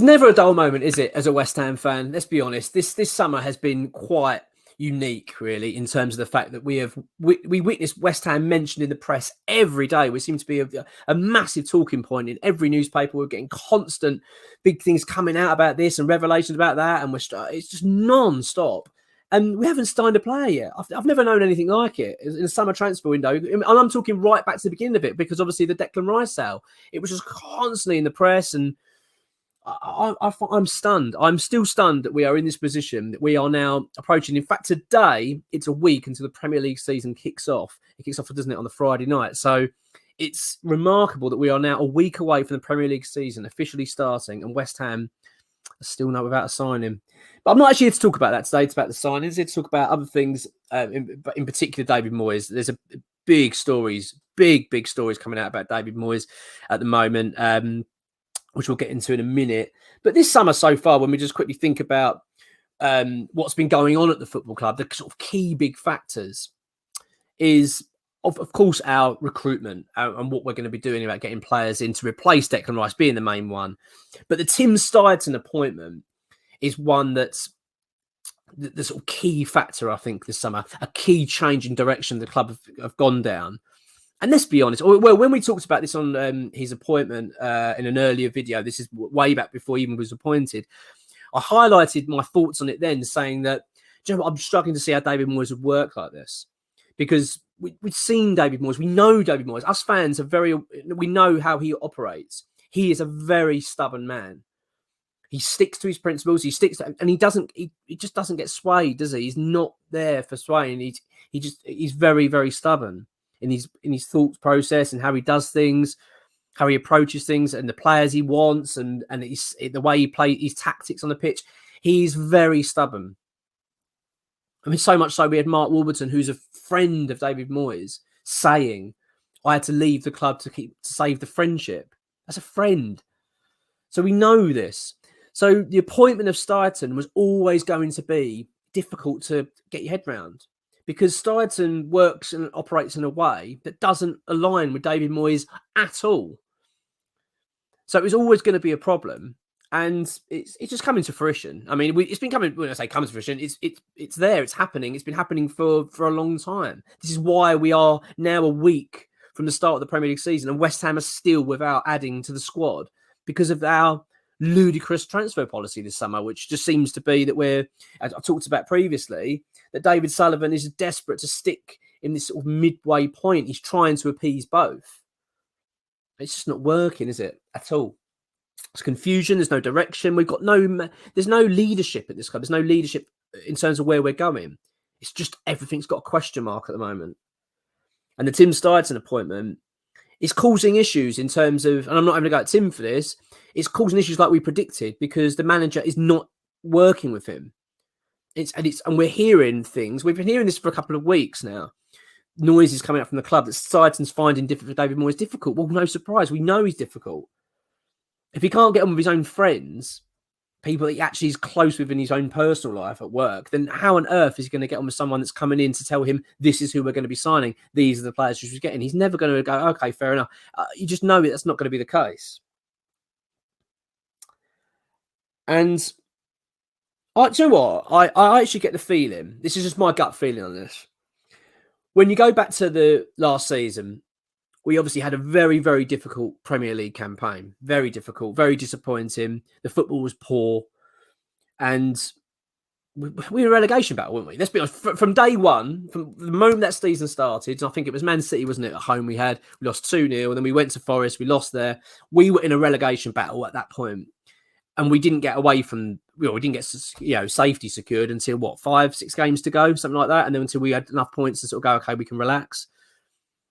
never a dull moment, is it, as a West Ham fan? Let's be honest. This summer has been quite unique, really, in terms of the fact that we witnessed West Ham mentioned in the press every day. We seem to be a massive talking point in every newspaper. We're getting constant big things coming out about this and revelations about that, and it's just non-stop. And we haven't signed a player yet. I've never known anything like it in the summer transfer window. And I'm talking right back to the beginning of it, because obviously the Declan Rice sale, it was just constantly in the press, and I'm stunned. I'm still stunned that we are in this position, that we are now approaching. In fact, today, it's a week until the Premier League season kicks off. It kicks off, doesn't it, on the Friday night? So it's remarkable that we are now a week away from the Premier League season officially starting, and West Ham are still not without a signing. But I'm not actually here to talk about that today. It's about the signings. I'm here to talk about other things, in particular David Moyes. There's a big stories coming out about David Moyes at the moment, which we'll get into in a minute. But this summer so far, when we just quickly think about what's been going on at the football club, the sort of key big factors is, of course, our recruitment and what we're going to be doing about getting players in to replace Declan Rice being the main one. But the Tim Steidten appointment is one that's the sort of key factor, I think, this summer, a key change in direction the club have gone down. And let's be honest, well, when we talked about this on his appointment in an earlier video, this is way back before he even was appointed, I highlighted my thoughts on it then, saying that, you know what, I'm struggling to see how David Moyes would work like this. Because we've seen David Moyes, we know David Moyes. Us fans we know how he operates. He is a very stubborn man. He sticks to his principles. And he just doesn't get swayed, does he? He's not there for swaying. He's very, very stubborn in his thought process and how he does things, how he approaches things, and the players he wants, and the way he plays his tactics on the pitch. He's very stubborn. I mean, so much so we had Mark Warburton, who's a friend of David Moyes, saying, "I had to leave the club to save the friendship." That's a friend. So we know this. So the appointment of Steidten was always going to be difficult to get your head round, because Steidten works and operates in a way that doesn't align with David Moyes at all. So it was always going to be a problem, and it's just coming to fruition. I mean, it's been coming. When I say coming to fruition, it's there. It's happening. It's been happening for a long time. This is why we are now a week from the start of the Premier League season, and West Ham are still without adding to the squad because of our ludicrous transfer policy this summer, which just seems to be that as I talked about previously, that David Sullivan is desperate to stick in this sort of midway point. He's trying to appease both. It's just not working, is it, at all? There's confusion. There's no direction. There's no leadership at this club. There's no leadership in terms of where we're going. It's just everything's got a question mark at the moment. And the Tim Steidten appointment is causing issues in terms of, and I'm not having to go at Tim for this, it's causing issues like we predicted, because the manager is not working with him. And we're hearing things. We've been hearing this for a couple of weeks now. Noises coming up from the club that Steidten's finding difficult for David Moyes difficult. Well, no surprise. We know he's difficult. If he can't get on with his own friends, people that he actually is close with in his own personal life at work, then how on earth is he going to get on with someone that's coming in to tell him this is who we're going to be signing? These are the players who's getting. He's never going to go, okay, fair enough. You just know that's not going to be the case. And do you know what? I actually get the feeling, this is just my gut feeling on this. When you go back to the last season, we obviously had a very, very difficult Premier League campaign. Very difficult, very disappointing. The football was poor. And we were in a relegation battle, weren't we? Let's be honest. From day one, from the moment that season started, and I think it was Man City, wasn't it, at home we lost 2-0, and then we went to Forest, we lost there. We were in a relegation battle at that point. And we didn't get away from, we didn't get, safety secured until 5-6 games to go, something like that. And then until we had enough points to sort of go, okay, we can relax,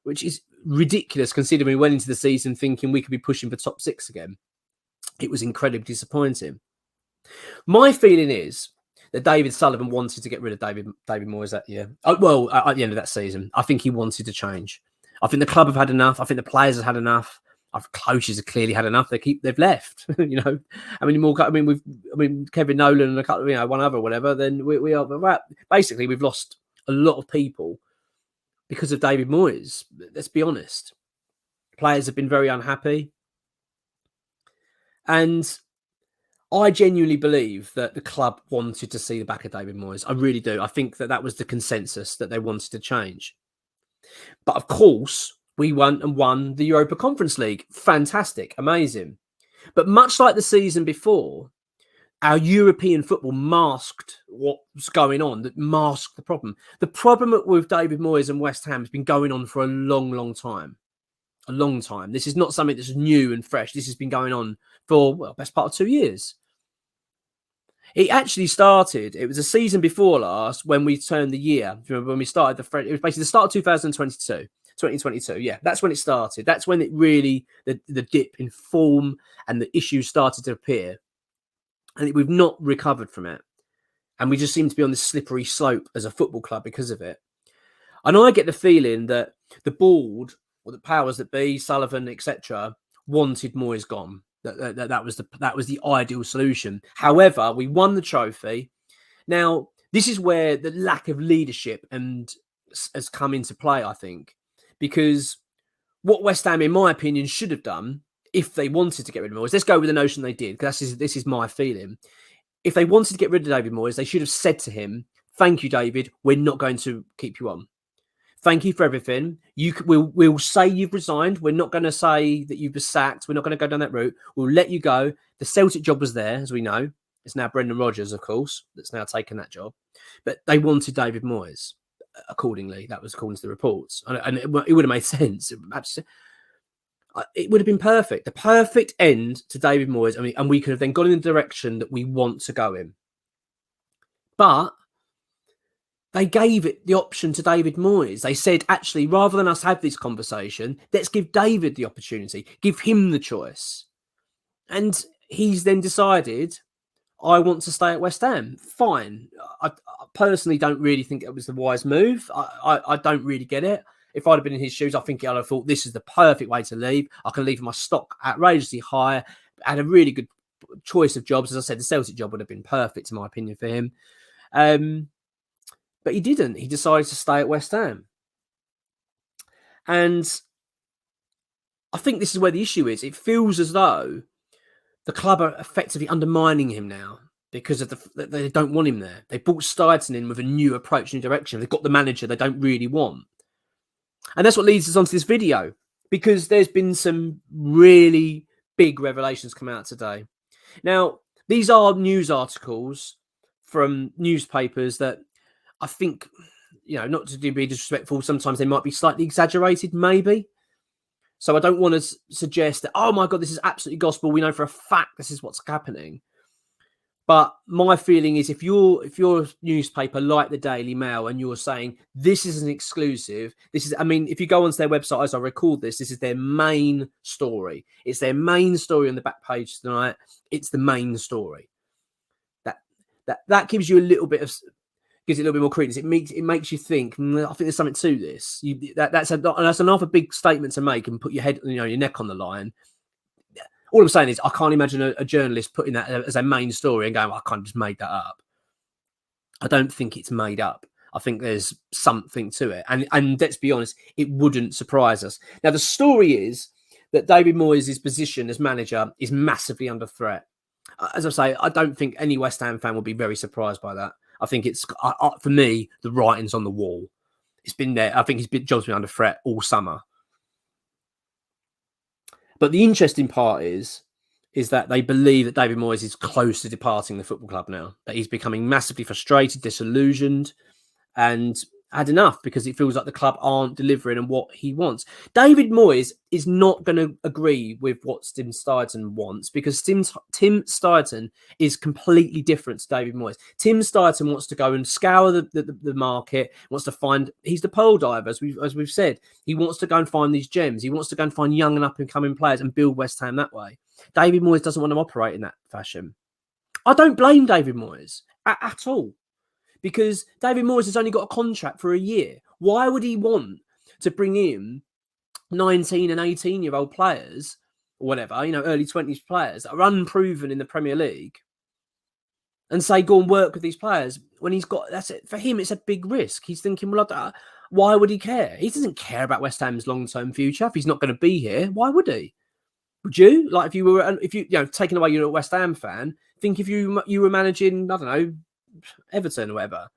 which is ridiculous considering we went into the season thinking we could be pushing for top 6 again. It was incredibly disappointing. My feeling is that David Sullivan wanted to get rid of David Moyes that year. At the end of that season, I think he wanted to change. I think the club have had enough. I think the players have had enough. Our coaches have clearly had enough. They've left. Kevin Nolan and a couple, one other, whatever. Then we are basically we've lost a lot of people because of David Moyes. Let's be honest. Players have been very unhappy, and I genuinely believe that the club wanted to see the back of David Moyes. I really do. I think that that was the consensus, that they wanted to change. But of course, we won the Europa Conference League. Fantastic, amazing. But much like the season before, our European football masked what was going on, that masked the problem. The problem with David Moyes and West Ham has been going on for a long, long time. A long time. This is not something that's new and fresh. This has been going on for, well, best part of 2 years. It actually started, it was a season before last when we turned the year. When we started it was basically the start of 2022. Yeah, that's when it started. That's when it really, the dip in form and the issues started to appear. And we've not recovered from it. And we just seem to be on this slippery slope as a football club because of it. And I get the feeling that the board, or the powers that be, Sullivan, etc., wanted Moyes gone. That was the ideal solution. However, we won the trophy. Now, this is where the lack of leadership has come into play, I think, because what West Ham, in my opinion, should have done, if they wanted to get rid of Moyes, let's go with the notion they did, because this is my feeling. If they wanted to get rid of David Moyes, they should have said to him, "Thank you, David. We're not going to keep you on. Thank you for everything. We'll say you've resigned. We're not going to say that you've been sacked. We're not going to go down that route. We'll let you go." The Celtic job was there, as we know. It's now Brendan Rodgers, of course, that's now taken that job. But they wanted David Moyes, accordingly. That was according to the reports. And it would have made sense. It would have been perfect. The perfect end to David Moyes. And we could have then gone in the direction that we want to go in. But they gave it the option to David Moyes. They said, actually, rather than us have this conversation, let's give David the opportunity, give him the choice. And he's then decided, I want to stay at West Ham. Fine. I personally don't really think it was the wise move. I don't really get it. If I'd have been in his shoes, I think I'd have thought this is the perfect way to leave. I can leave my stock outrageously high. I had a really good choice of jobs. As I said, the Celtic job would have been perfect, in my opinion, for him. But he didn't. He decided to stay at West Ham. And I think this is where the issue is. It feels as though the club are effectively undermining him now because of they don't want him there. They brought Steidson in with a new approach, new direction. They've got the manager they don't really want. And that's what leads us onto this video, because there's been some really big revelations come out today. Now, these are news articles from newspapers that I think, not to be disrespectful, sometimes they might be slightly exaggerated, maybe. So I don't want to suggest that, oh my God, this is absolutely gospel. We know for a fact this is what's happening. But my feeling is if you're a newspaper like the Daily Mail and you're saying this is an exclusive, if you go onto their website as I record this is their main story. It's their main story on the back page tonight. It's the main story. That gives you a little bit of... gives it a little bit more credence. It makes you think. I think there's something to this. That's another big statement to make and put your head, your neck on the line. All I'm saying is I can't imagine a journalist putting that as a main story and going, well, I kind of just made that up. I don't think it's made up. I think there's something to it, and let's be honest, it wouldn't surprise us. Now the story is that David Moyes' position as manager is massively under threat. As I say, I don't think any West Ham fan will be very surprised by that. I think it's, for me, the writing's on the wall. It's been there. I think his job's been under threat all summer. But the interesting part is that they believe that David Moyes is close to departing the football club now, that he's becoming massively frustrated, disillusioned, and had enough because it feels like the club aren't delivering on what he wants. David Moyes is not going to agree with what Tim Steidson wants because Tim Steidson is completely different to David Moyes. Tim Steidson wants to go and scour the market, wants to find... He's the pearl diver, as we've said. He wants to go and find these gems. He wants to go and find young and up-and-coming players and build West Ham that way. David Moyes doesn't want to operate in that fashion. I don't blame David Moyes at all. Because David Moyes has only got a contract for a year. Why would he want to bring in 19 and 18-year-old players, or whatever, early 20s players that are unproven in the Premier League and say, go and work with these players when he's got... That's it. For him, it's a big risk. He's thinking, well, why would he care? He doesn't care about West Ham's long-term future. If he's not going to be here, why would he? Would you? Like, if you were, if you know, taking away you're a West Ham fan, think if you were managing, I don't know, Everton or whatever.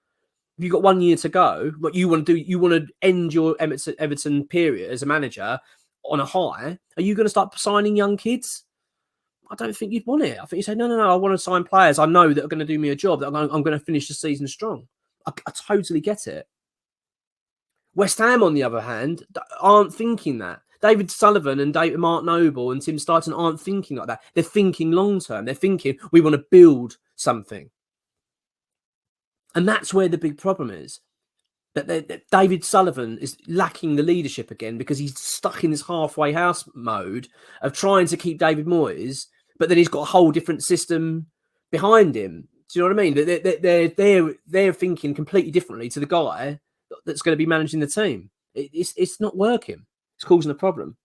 If you've got 1 year to go, what you want to do, you want to end your Everton period as a manager on a high. Are you going to start signing young kids? I don't think you'd want it. I think you say, no, I want to sign players I know that are going to do me a job, that I'm going to finish the season strong. I totally get it. West Ham, on the other hand, aren't thinking that. David Sullivan and Mark Noble and Tim Starton aren't thinking like that. They're thinking long term. They're thinking, we want to build something. And that's where the big problem is. That David Sullivan is lacking the leadership again because he's stuck in this halfway house mode of trying to keep David Moyes, but then he's got a whole different system behind him. Do you know what I mean? They're thinking completely differently to the guy that's going to be managing the team. It's not working. It's causing a problem.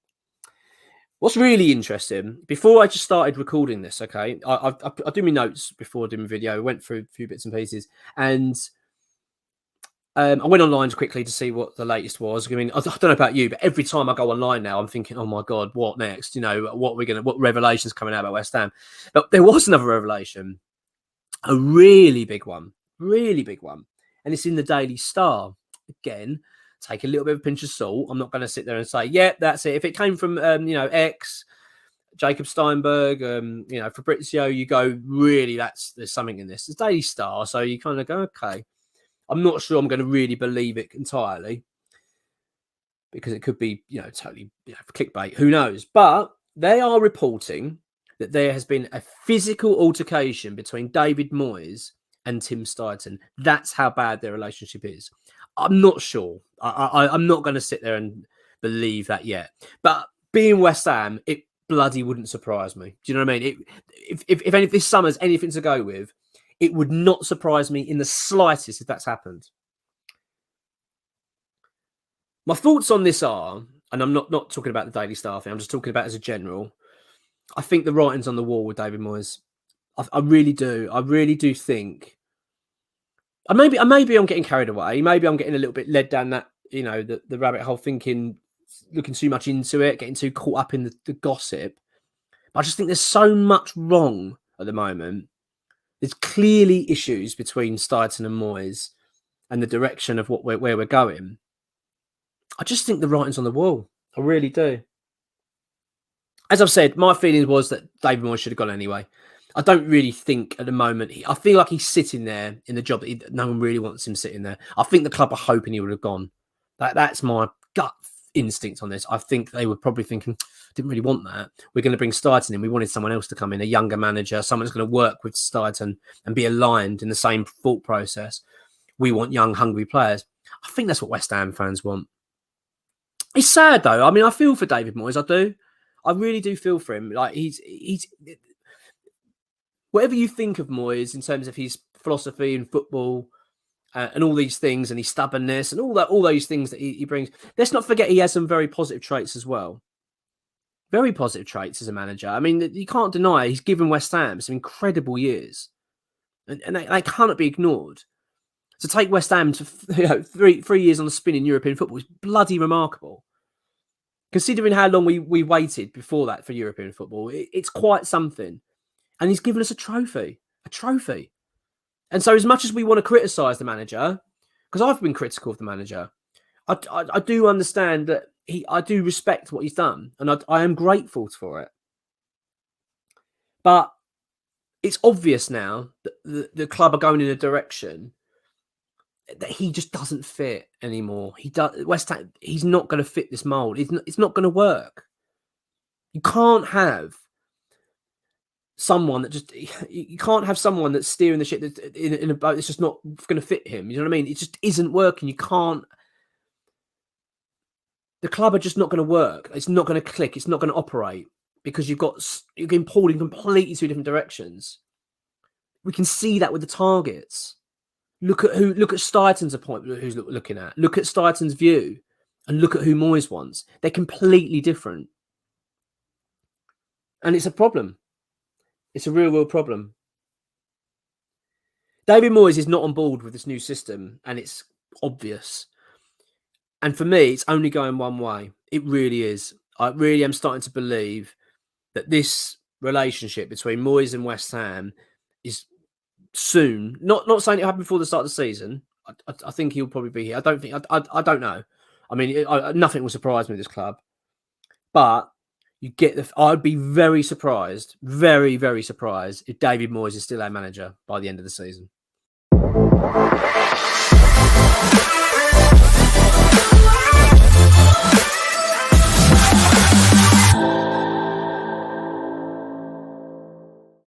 What's really interesting, before I just started recording this, okay, I do my notes before doing my video. I went through a few bits and pieces, and I went online quickly to see what the latest was. I mean, I don't know about you, but every time I go online now, I'm thinking, oh my God, what next? You know, what revelation's coming out about West Ham? But there was another revelation, a really big one, and it's in the Daily Star. Again, take a little bit of a pinch of salt. I'm not going to sit there and say, yeah, that's it. If it came from, X, Jacob Steinberg, Fabrizio, you go, really, there's something in this. It's Daily Star, so you kind of go, okay. I'm not sure I'm going to really believe it entirely because it could be, totally clickbait. Who knows? But they are reporting that there has been a physical altercation between David Moyes and Tim Steidten. That's how bad their relationship is. I'm not sure. I'm not going to sit there and believe that yet. But being West Ham, it bloody wouldn't surprise me. Do you know what I mean? If this summer's anything to go with, it would not surprise me in the slightest if that's happened. My thoughts on this are, and I'm not talking about the Daily Star thing, I'm just talking about as a general. I think the writing's on the wall with David Moyes. I really do. I really do think. Maybe I'm getting carried away. Maybe I'm getting a little bit led down that, the rabbit hole, looking too much into it, getting too caught up in the gossip. But I just think there's so much wrong at the moment. There's clearly issues between Steidten and Moyes and the direction of where we're going. I just think the writing's on the wall. I really do. As I've said, my feeling was that David Moyes should have gone anyway. I don't really think at the moment. I feel like he's sitting there in the job that no one really wants him sitting there. I think the club are hoping he would have gone. That's my gut instinct on this. I think they were probably thinking, didn't really want that. We're going to bring Steidten in. We wanted someone else to come in, a younger manager, someone that's going to work with Steidten and be aligned in the same thought process. We want young, hungry players. I think that's what West Ham fans want. It's sad though. I mean, I feel for David Moyes. I do. I really do feel for him. Like he's whatever you think of Moyes in terms of his philosophy in football and all these things and his stubbornness and all those things that he brings. Let's not forget he has some very positive traits as well. Very positive traits as a manager. I mean, you can't deny he's given West Ham some incredible years, and they cannot be ignored. To take West Ham to 3 years on the spin in European football is bloody remarkable. Considering how long we waited before that for European football, it's quite something. And he's given us a trophy. And so as much as we want to criticise the manager, because I've been critical of the manager, I do understand that I do respect what he's done. And I am grateful for it. But it's obvious now that the club are going in a direction that he just doesn't fit anymore. West Ham, he's not going to fit this mould. It's not going to work. You can't have someone you can't have someone that's steering the ship that's in a boat that's just not going to fit him. You know what I mean? It just isn't working. You can't. The club are just not going to work. It's not going to click. It's not going to operate because you're getting pulled in completely two different directions. We can see that with the targets. Look at Steidten's appointment. Who's looking at? Look at Steidten's view, and look at who Moyes wants. They're completely different, and it's a problem. It's a real problem. David Moyes is not on board with this new system, and it's obvious. And for me, it's only going one way. It really is. I really am starting to believe that this relationship between Moyes and West Ham is soon. Not saying it'll happen before the start of the season. I think he'll probably be here. I don't think. I don't know. I mean, nothing will surprise me with this club, but you get the. I'd be very surprised, very surprised if David Moyes is still our manager by the end of the season.